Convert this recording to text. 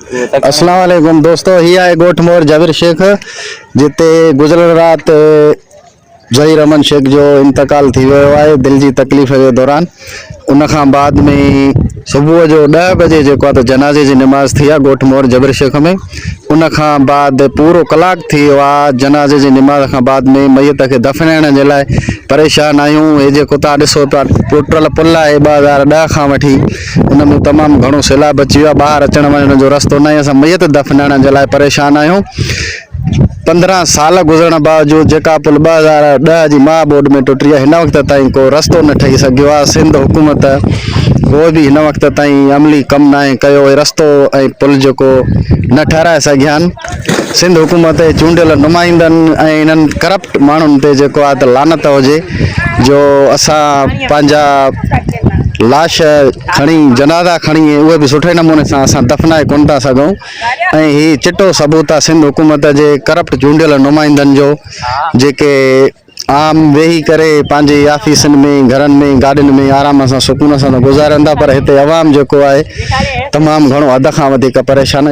अस्सलाम वालेकुम दोस्तों, ही आहे ॻोठ मोर जबीर शेख जिते गुज़िरियल राति ज़हीर अमन शेख जो इंतकाल थी वियो आहे दिलि जी तकलीफ़ जे दौरान। उन खां बाद में सुबुह जो 10 बजे जेको आहे त जनाज़े जी निमाज़ थी आहे ॻोठ मोर जबीर शेख में। उन खां बाद पूरो कलाक थी वियो आहे। जनाज़े जी निमाज़ खां बाद में मैयत खे दफ़नाइण जे लाइ परेशान आहियूं। हे जेको तव्हां ॾिसो था टुटल पुल आहे 2010 खां वठी, उन में तमामु घणो सैलाब अची वियो आहे। ॿाहिरि अचण वञण जो रस्तो न आहे। असां मैयत दफ़नाइण जे लाइ परेशान आहियूं। 15 साल गुज़रण बावजूद जेका पुल 2010 जी मां बोर्ड में टुटी आहे, हिन वक़्त ताईं को रस्तो न ठही सघियो आहे। सिंध हुकूमत को बि हिन वक़्त ताईं अमली कमु न कयो आहे, रस्तो ऐं पुल जेको न ठाराए सघिया आहिनि। सिंध हुकूमत जे चूंडियल नुमाइंदनि ऐं इन्हनि करप्ट माण्हुनि ते जेको आहे त लानत हुजे जो असां पंहिंजा लाश खणी जनाज़ा खणी उहे बि सुठे नमूने सां असां दफ़नाए कोन था सघूं। ऐं हीउ चिटो सबूत आहे सिंध हुकूमत जे करप्ट चूंडियल नुमाइंदनि जो, जेके आम वेही करे पंहिंजे ऑफिसनि में, घरनि में, गाॾियुनि में आराम सां सुकून सां गुज़ारनि था, पर हिते अवाम जेको आहे तमामु घणो हद खां वधीक परेशान